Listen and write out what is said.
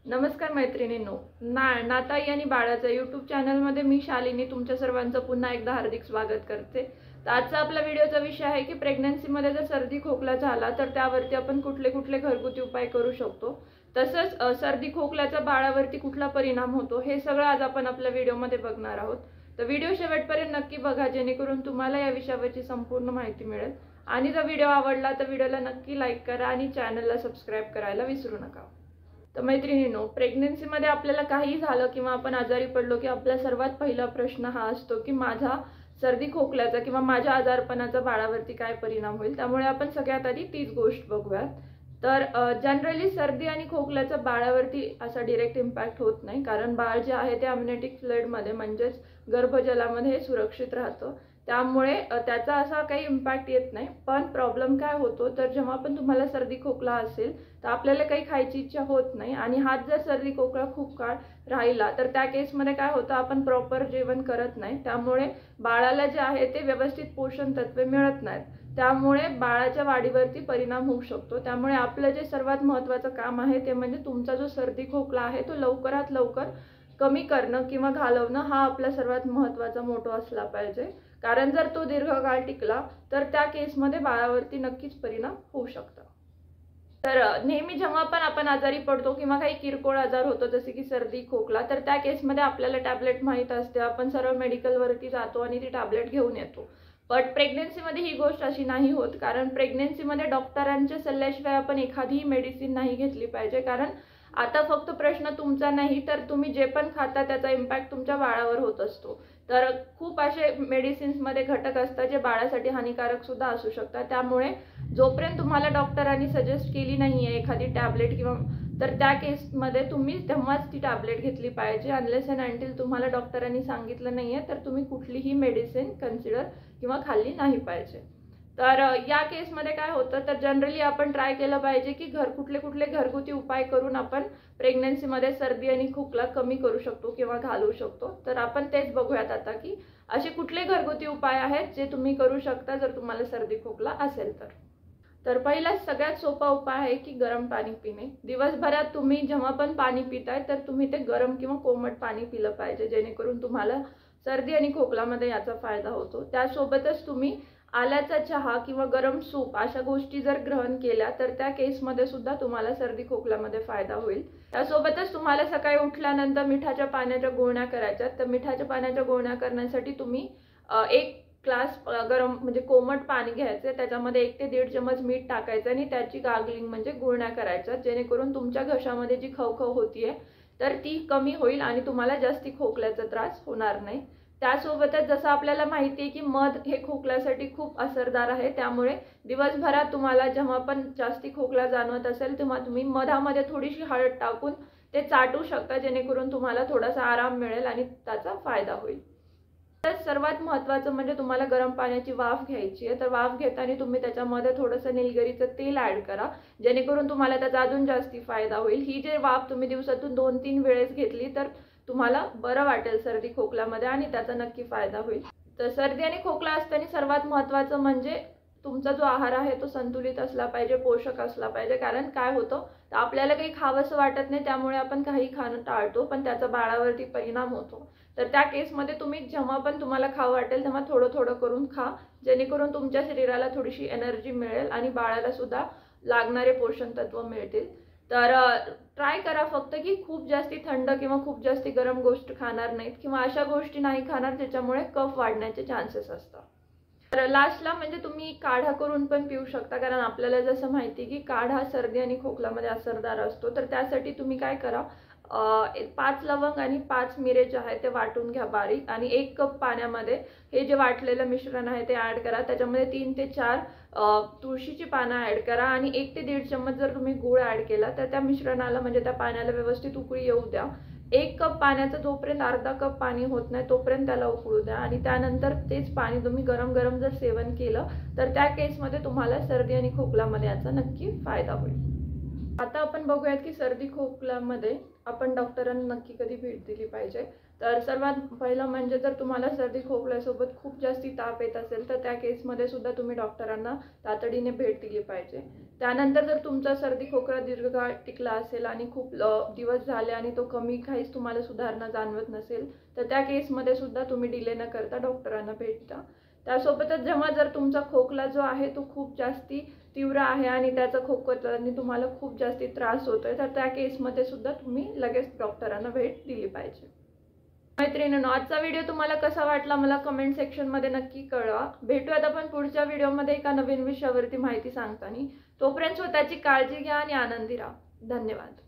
नमस्कार मैत्रिणींनो, नाताई आणि बाळाचा यूट्यूब चॅनलमध्ये मी शालिनी तुमच्या सर्वांचं पुन्हा एकदा हार्दिक स्वागत करते। तर आजचा आपला व्हिडिओचा विषय आहे की प्रेग्नन्सीमध्ये जर सर्दी खोकला झाला तर त्यावरती आपण कुठले कुठले घरगुती उपाय करू शकतो, तसंच सर्दी खोकल्याचा बाळावरती कुठला परिणाम होतो हे सगळं आज आपण आपल्या व्हिडिओमध्ये बघणार आहोत। तर व्हिडिओ शेवटपर्यंत नक्की बघा जेणेकरून तुम्हाला या विषयावरची संपूर्ण माहिती मिळेल। आणि जर व्हिडिओ आवडला तर व्हिडिओला नक्की लाईक करा आणि चॅनलला सबस्क्राइब करायला विसरू नका। तर मैत्रिणींनो, प्रेग्नन्सीमध्ये आपल्याला काही झालं किंवा आपण आजारी पडलो की आपला सर्वात पहिला प्रश्न हा असतो की माझा सर्दी खोकल्याचा किंवा माझ्या आजारपणाचा बाळावरती काय परिणाम होईल। त्यामुळे आपण सगळ्यात आधी तीच गोष्ट बघूयात। तर जनरली सर्दी आणि खोकल्याचा बाळावरती असा डायरेक्ट इम्पॅक्ट होत नाही, कारण बाळ जे आहे ते अम्निटिक फ्लूइडमध्ये म्हणजेच गर्भजलामध्ये सुरक्षित राहतं, त्यामुळे त्याचा असा काही इम्पॅक्ट येत नाही। पण प्रॉब्लेम काय होतो तर जेव्हा पण तुम्हाला सर्दी खोकला असेल तर आपल्याला काही खायची इच्छा होत नाही आणि हात जर सर्दी खोकला खूप काळ राहिला तर त्या केसमध्ये काय होतं, आपण प्रॉपर जेवण करत नाही, त्यामुळे बाळाला जे आहे ते व्यवस्थित पोषण तत्वे मिळत नाहीत, त्यामुळे बाळाच्या वाढीवरती परिणाम होऊ शकतो। त्यामुळे आपलं जे सर्वात महत्त्वाचं काम आहे ते म्हणजे तुमचा जो सर्दी खोकला आहे तो लवकरात लवकर कमी करणं किंवा घालवणं हा आपला सर्वात महत्त्वाचा मोटो असला पाहिजे, कारण जर तो दीर्घकाळ टिकला तर त्या केसमध्ये बाळावरती नक्कीच परिणाम होऊ शकतो। तर नेहमी जेव्हा पण आपण आजारी पडतो किंवा काही किरकोळ आजार होतो जसे की सर्दी खोकला, तर त्या केसमध्ये आपल्याला टॅबलेट माहित असते, आपण सरळ मेडिकलवरती जातो आणि ती टॅबलेट घेऊन येतो। बट प्रेग्नन्सीमध्ये ही गोष्ट अशी नाही होत, कारण प्रेग्नन्सीमध्ये डॉक्टरांच्या सल्ल्याशिवाय आपण एखादीही मेडिसिन नाही घेतली पाहिजे, कारण आता फक्त प्रश्न तुमचा नाही तर तुम्ही जे पण खाता त्याचा इम्पॅक्ट तुमच्या बाळावर होत असतो। तर खूप असे मेडिसिन्समध्ये घटक असतात जे बाळासाठी हानिकारक सुद्धा असू शकतात, त्यामुळे जोपर्यंत तुम्हाला डॉक्टरांनी सजेस्ट केली नाही आहे एखादी टॅबलेट किंवा तर त्या केसमध्ये तुम्ही तेव्हाच ती टॅबलेट घेतली पाहिजे। अनलेस अँड अनटिल तुम्हाला डॉक्टरांनी सांगितलं नाही आहे तर तुम्ही कुठलीही मेडिसिन कन्सिडर किंवा खाल्ली नाही पाहिजे। तर या केसमध्ये काय होतं तर जनरली आपण ट्राय केलं पाहिजे की कुठले कुठले घरगुती उपाय करून आपण प्रेग्नन्सीमध्ये सर्दी आणि खोकला कमी करू शकतो किंवा घालवू शकतो। तर आपण तेच बघूयात आता की असे कुठले घरगुती उपाय आहेत जे तुम्ही करू शकता जर तुम्हाला सर्दी खोकला असेल तर पहिला सगळ्यात सोपा उपाय आहे की गरम पाणी पिणे। दिवसभरात तुम्ही जेव्हा पण पाणी पिताय तर तुम्ही ते गरम किंवा कोमट पाणी पिलं पाहिजे, जेणेकरून तुम्हाला सर्दी आणि खोकल्यामध्ये याचा फायदा होतो। त्यासोबतच तुम्ही आल्याचा चहा किंवा गरम सूप अशा गोष्टी जर ग्रहण केल्या तर त्या केसमध्ये सुद्धा तुम्हाला सर्दी खोकल्यामध्ये फायदा होईल। त्यासोबतच तुम्हाला सकाळी उठल्यानंतर मिठाच्या पाण्याच्या गुळण्या करायच्या। तर मिठाच्या पाण्याच्या गुळण्या करण्यासाठी तुम्ही एक ग्लास गरम म्हणजे कोमट पाणी घ्यायचं, त्याच्यामध्ये 1 ते 1.5 चमच मीठ टाकायचं आणि त्याची गार्गलिंग म्हणजे गुळण्या करायच्या, जेणेकरून तुमच्या घशामध्ये जी खवखव होतीये तर ती कमी होईल आणि तुम्हाला जास्ती खोकल्याचा त्रास होणार नाही। त्यासोबतच जसं आपल्याला माहिती आहे की मध हे खोकल्यासाठी खूप असरदार आहे, त्यामुळे दिवसभरात तुम्हाला जेव्हा पण जास्ती खोकला जाणवत असेल तेव्हा तुम्ही मधामध्ये थोडीशी हळद टाकून ते चाटू शकता, जेणेकरून तुम्हाला थोडासा आराम मिळेल आणि त्याचा फायदा होईल। तर सर्वात महत्त्वाचं म्हणजे तुम्हाला गरम पाण्याची वाफ घ्यायची आहे। तर वाफ घेताना तुम्ही त्याच्यामध्ये थोडंसं निलगिरीचं तेल ॲड करा, जेणेकरून तुम्हाला त्याचा अजून जास्ती फायदा होईल। ही जे वाफ तुम्ही दिवसातून 2-3 वेळेस घेतली तर तुम्हाला बरं वाटेल सर्दी खोकल्यामध्ये आणि त्याचा नक्की फायदा होईल। तर सर्दी आणि खोकला असताना सर्वात महत्त्वाचं म्हणजे तुमचा जो आहार आहे तो संतुलित असला पाहिजे, पोषक असला पाहिजे, कारण काय होतं तर आपल्याला काही खावंसं वाटत नाही त्यामुळे आपण काही खाणं टाळतो, पण त्याचा बाळावरती परिणाम होतो। तर त्या केसमध्ये तुम्ही जेव्हा पण तुम्हाला खावं वाटेल तेव्हा थोडं थोडं करून खा, जेणेकरून तुमच्या शरीराला थोडीशी एनर्जी मिळेल आणि बाळाला सुद्धा लागणारे पोषण तत्व मिळतील। तर ट्राय करा फक्त की खूप जास्ती थंड किंवा खूप जास्ती गरम गोष्ट खाणार नाहीत किंवा अशा गोष्टी नाही खाणार ज्याच्यामुळे कफ वाढण्याचे चान्सेस असतात। तर लास्टला म्हणजे तुम्ही काढा करून पण पिऊ शकता, कारण आपल्याला जसं माहिती की काढा सर्दी आणि खोकल्यामध्ये असरदार असतो। तर त्यासाठी तुम्ही काय करा, 5 लवंग आणि 5 मिरे जे आहे ते वाटून घ्या बारीक आणि 1 कप पाण्यामध्ये हे जे वाटलेलं मिश्रण आहे ते ॲड करा। त्याच्यामध्ये 3 ते 4 तुळशीची पानं ॲड करा आणि 1 ते 1.5 चमच जर तुम्ही गूळ ॲड केला तर त्या मिश्रणाला म्हणजे त्या पाण्याला व्यवस्थित उकळी येऊ द्या। 1 कप पाण्याचं जोपर्यंत अर्धा कप पाणी होत नाही तोपर्यंत त्याला उकळू द्या आणि त्यानंतर तेच पाणी तुम्ही गरम गरम जर सेवन केलं तर त्या केसमध्ये तुम्हाला सर्दी आणि खोकल्यामध्ये याचा नक्की फायदा होईल। आता आपण बघूयात की सर्दी खोकल्यामध्ये आपण डॉक्टरांना नक्की कधी भेट दिली पाहिजे। तर सर्वात पहिलं म्हणजे जर तुम्हाला सर्दी खोकल्यासोबत खूप जास्ती ताप येत असेल तर त्या केसमध्ये सुद्धा तुम्ही डॉक्टरांना तातडीने भेट दिली पाहिजे। त्यानंतर जर तुमचा सर्दी खोकला दीर्घकाळ टिकला असेल आणि खूप दिवस झाले आणि तो कमी काहीच तुम्हाला सुधारणा जाणवत नसेल तर त्या केसमध्ये सुद्धा तुम्ही डिले न करता डॉक्टरांना भेट द्या। त्यासोबतच जेव्हा जर तुमचा खोकला जो आहे तो खूप जास्ती तीव्र आहे आणि त्याचा खोकल्याने तुम्हाला खूप जास्ती त्रास होतोय तर त्या केसमध्ये सुद्धा तुम्ही लगेच डॉक्टरांना भेट दिली पाहिजे। मैत्रिणींनो, आजचा व्हिडिओ तुम्हाला कसा वाटला मला कमेंट सेक्शनमध्ये नक्की कळवा। भेटूयात आपण पुढच्या व्हिडिओमध्ये एका नवीन विषयावरती माहिती सांगताना। तोपर्यंत स्वतःची काळजी घ्या आणि आनंदी राहा। धन्यवाद।